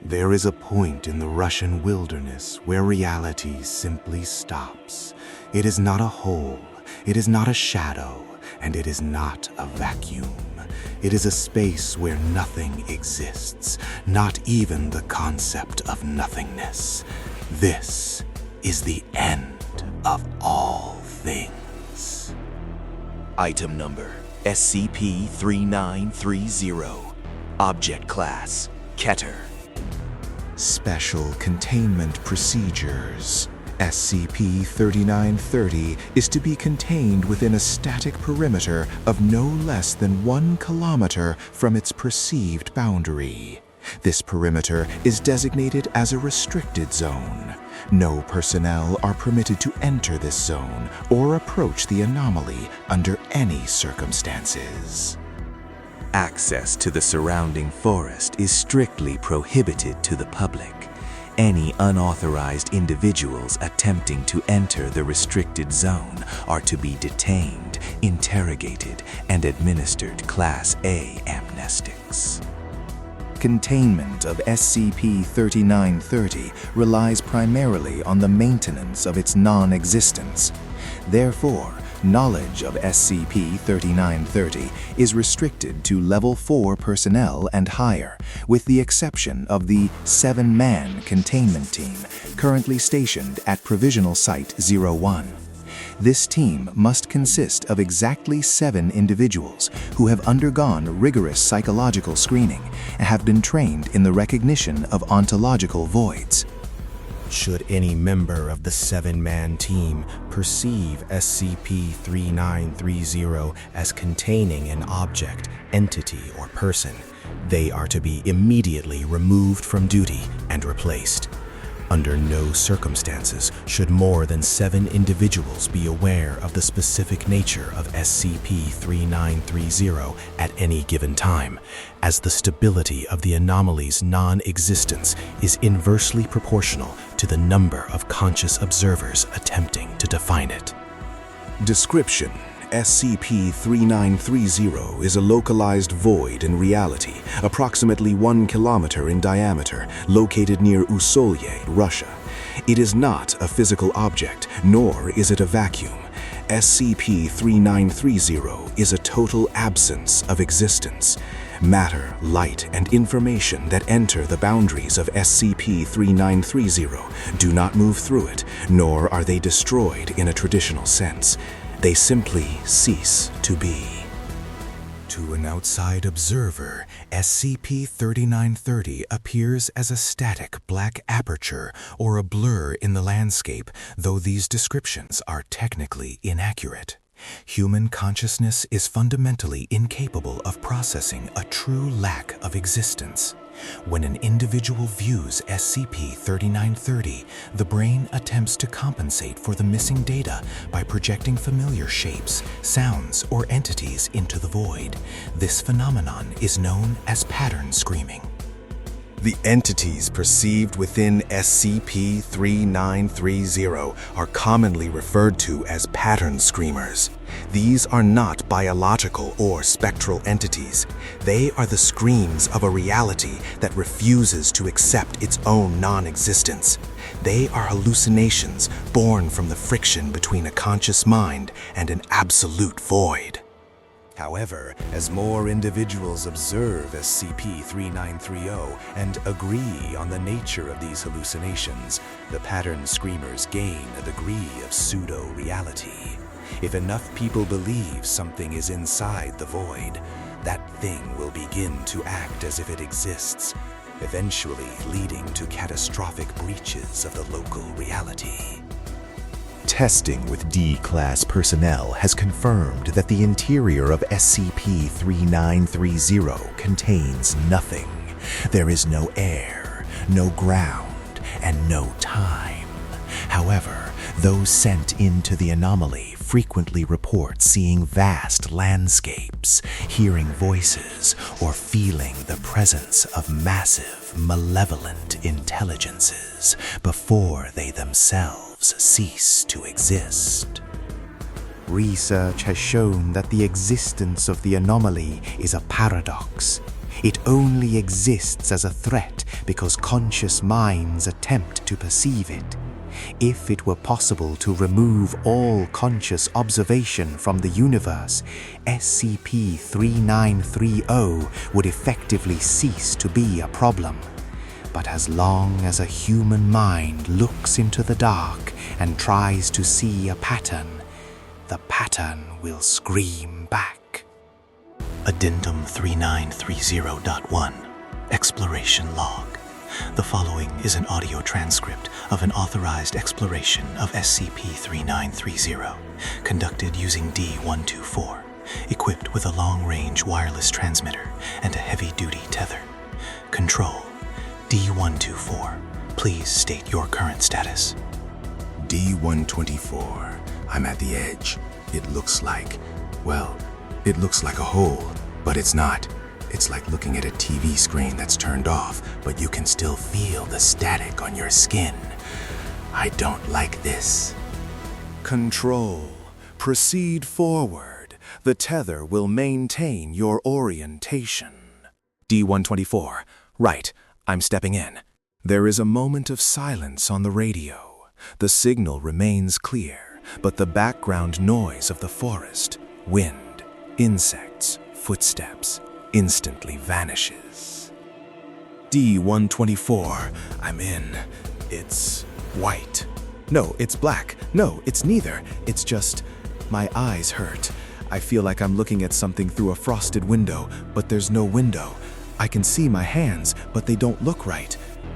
There is a point in the Russian wilderness where reality simply stops. It is not a hole, it is not a shadow, and it is not a vacuum. It is a space where nothing exists, not even the concept of nothingness. This is the end of all things. Item number SCP-3930. Object class Keter. Special Containment Procedures. SCP-3930 is to be contained within a static perimeter of no less than 1 kilometer from its perceived boundary. This perimeter is designated as a restricted zone. No personnel are permitted to enter this zone or approach the anomaly under any circumstances. Access to the surrounding forest is strictly prohibited to the public. Any unauthorized individuals attempting to enter the restricted zone are to be detained, interrogated, and administered Class A amnestics. Containment of SCP-3930 relies primarily on the maintenance of its non-existence. Therefore, knowledge of SCP-3930 is restricted to Level 4 personnel and higher, with the exception of the 7-man containment team currently stationed at Provisional Site 01. This team must consist of exactly 7 individuals who have undergone rigorous psychological screening and have been trained in the recognition of ontological voids. Should any member of the 7-man team perceive SCP-3930 as containing an object, entity, or person, they are to be immediately removed from duty and replaced. Under no circumstances should more than 7 individuals be aware of the specific nature of SCP-3930 at any given time, as the stability of the anomaly's non-existence is inversely proportional to the number of conscious observers attempting to define it. Description: SCP-3930 is a localized void in reality, approximately 1 kilometer in diameter, located near Usolye, Russia. It is not a physical object, nor is it a vacuum. SCP-3930 is a total absence of existence. Matter, light, and information that enter the boundaries of SCP-3930 do not move through it, nor are they destroyed in a traditional sense. They simply cease to be. To an outside observer, SCP-3930 appears as a static black aperture or a blur in the landscape, though these descriptions are technically inaccurate. Human consciousness is fundamentally incapable of processing a true lack of existence. When an individual views SCP-3930, the brain attempts to compensate for the missing data by projecting familiar shapes, sounds, or entities into the void. This phenomenon is known as pattern screaming. The entities perceived within SCP-3930 are commonly referred to as pattern screamers. These are not biological or spectral entities. They are the screams of a reality that refuses to accept its own non-existence. They are hallucinations born from the friction between a conscious mind and an absolute void. However, as more individuals observe SCP-3930 and agree on the nature of these hallucinations, the pattern screamers gain a degree of pseudo-reality. If enough people believe something is inside the void, that thing will begin to act as if it exists, eventually leading to catastrophic breaches of the local reality. Testing with D-Class personnel has confirmed that the interior of SCP-3930 contains nothing. There is no air, no ground, and no time. However, those sent into the anomaly frequently report seeing vast landscapes, hearing voices, or feeling the presence of massive, malevolent intelligences before they themselves cease to exist. Research has shown that the existence of the anomaly is a paradox. It only exists as a threat because conscious minds attempt to perceive it. If it were possible to remove all conscious observation from the universe, SCP-3930 would effectively cease to be a problem. But as long as a human mind looks into the dark and tries to see a pattern, the pattern will scream back. Addendum 3930.1 Exploration Log. The following is an audio transcript of an authorized exploration of SCP-3930, conducted using D-124, equipped with a long-range wireless transmitter and a heavy-duty tether. Control, D-124, please state your current status. D-124. I'm at the edge. It looks like a hole, but it's not. It's like looking at a TV screen that's turned off, but you can still feel the static on your skin. I don't like this. Control. Proceed forward. The tether will maintain your orientation. D-124. Right. I'm stepping in. There is a moment of silence on the radio. The signal remains clear, but the background noise of the forest, wind, insects, footsteps, instantly vanishes. D-124, I'm in. It's white. No, it's black. No, it's neither. It's just, my eyes hurt. I feel like I'm looking at something through a frosted window, but there's no window. I can see my hands, but they don't look right.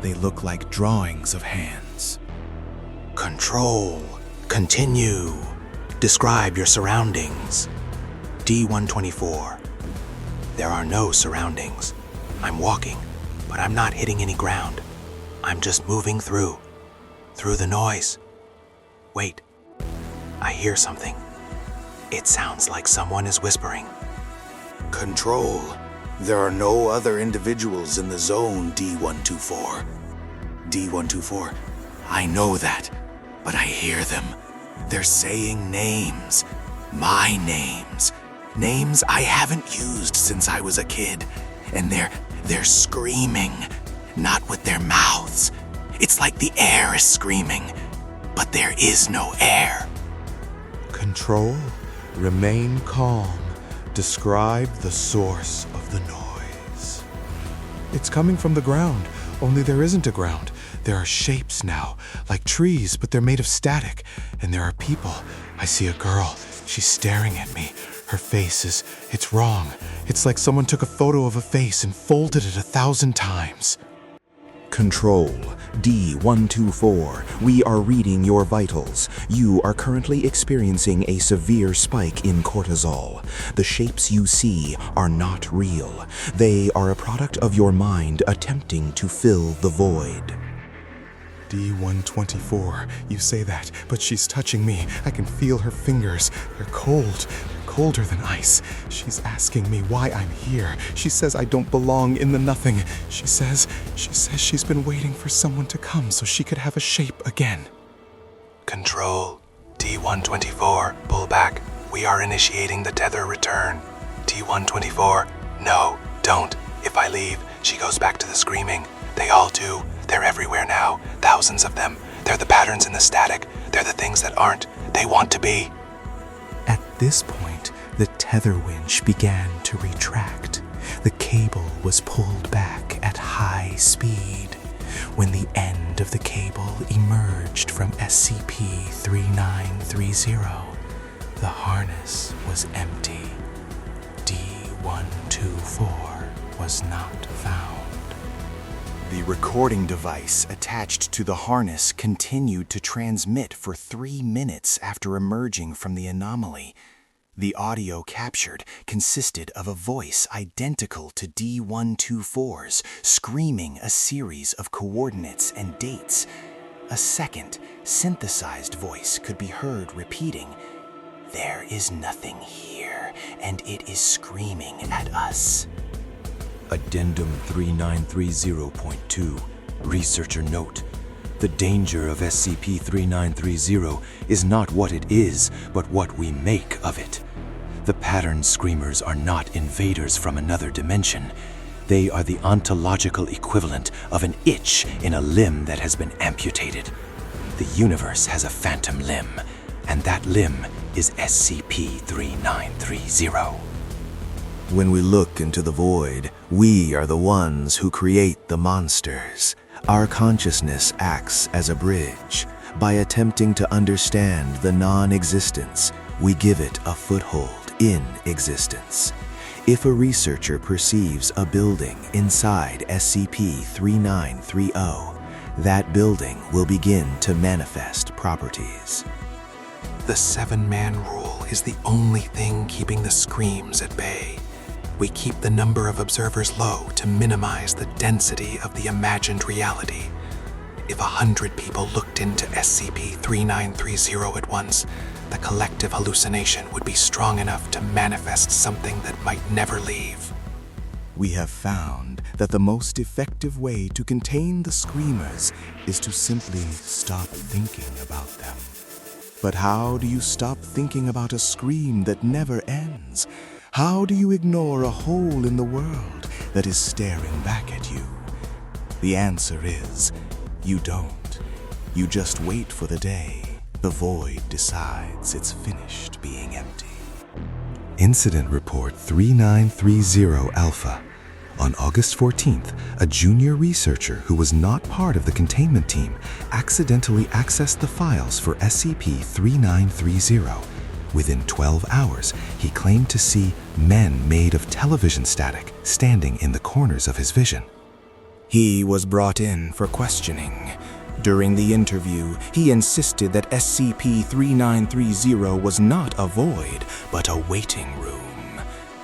They look like drawings of hands. Control. Continue. Describe your surroundings. D-124. There are no surroundings. I'm walking, but I'm not hitting any ground. I'm just moving through the noise. Wait, I hear something. It sounds like someone is whispering. Control. There are no other individuals in the zone, D-124. D-124, I know that, but I hear them. They're saying names. My names. Names I haven't used since I was a kid. And they're screaming, not with their mouths. It's like the air is screaming, but there is no air. Control. Remain calm. Describe the source of the noise. It's coming from the ground, only there isn't a ground. There are shapes now, like trees, but they're made of static. And there are people. I see a girl. She's staring at me. Her face it's wrong. It's like someone took a photo of a face and folded it 1,000 times. Control, D-124, we are reading your vitals. You are currently experiencing a severe spike in cortisol. The shapes you see are not real. They are a product of your mind attempting to fill the void. D-124, you say that, but she's touching me. I can feel her fingers. They're cold. Colder than ice. She's asking me why I'm here. She says I don't belong in the nothing. She says she's been waiting for someone to come so she could have a shape again. Control, D-124, pull back. We are initiating the tether return. D-124, no, don't. If I leave, she goes back to the screaming. They all do. They're everywhere now. Thousands of them. They're the patterns in the static. They're the things that aren't. They want to be. At this point, the tether winch began to retract. The cable was pulled back at high speed. When the end of the cable emerged from SCP-3930, the harness was empty. D-124 was not found. The recording device attached to the harness continued to transmit for 3 minutes after emerging from the anomaly. The audio captured consisted of a voice identical to D-124's, screaming a series of coordinates and dates. A second, synthesized voice could be heard repeating, "There is nothing here, and it is screaming at us." Addendum 3930.2, Researcher Note. The danger of SCP-3930 is not what it is, but what we make of it. The pattern screamers are not invaders from another dimension. They are the ontological equivalent of an itch in a limb that has been amputated. The universe has a phantom limb, and that limb is SCP-3930. When we look into the void, we are the ones who create the monsters. Our consciousness acts as a bridge. By attempting to understand the non-existence, we give it a foothold in existence. If a researcher perceives a building inside SCP-3930, that building will begin to manifest properties. The 7-man rule is the only thing keeping the screams at bay. We keep the number of observers low to minimize the density of the imagined reality. If 100 people looked into SCP-3930 at once, the collective hallucination would be strong enough to manifest something that might never leave. We have found that the most effective way to contain the screamers is to simply stop thinking about them. But how do you stop thinking about a scream that never ends? How do you ignore a hole in the world that is staring back at you? The answer is, you don't. You just wait for the day the void decides it's finished being empty. Incident Report 3930 Alpha. On August 14th, a junior researcher who was not part of the containment team accidentally accessed the files for SCP-3930. Within 12 hours, he claimed to see men made of television static standing in the corners of his vision. He was brought in for questioning. During the interview, he insisted that SCP-3930 was not a void, but a waiting room.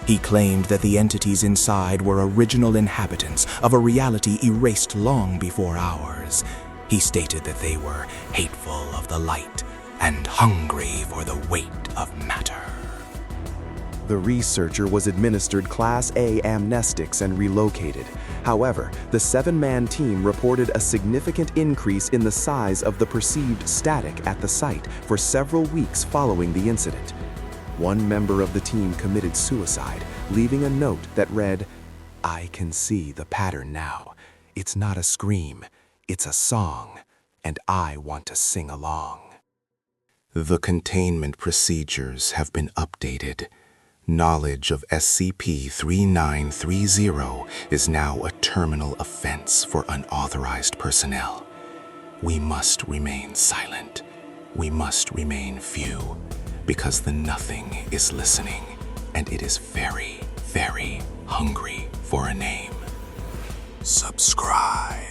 He claimed that the entities inside were original inhabitants of a reality erased long before ours. He stated that they were hateful of the light and hungry for the weight of matter. The researcher was administered Class A amnestics and relocated. However, the 7-man team reported a significant increase in the size of the perceived static at the site for several weeks following the incident. One member of the team committed suicide, leaving a note that read, "I can see the pattern now. It's not a scream, it's a song, and I want to sing along." The containment procedures have been updated. Knowledge of SCP-3930 is now a terminal offense for unauthorized personnel. We must remain silent. We must remain few, because the Nothing is listening, and it is very, very hungry for a name. Subscribe.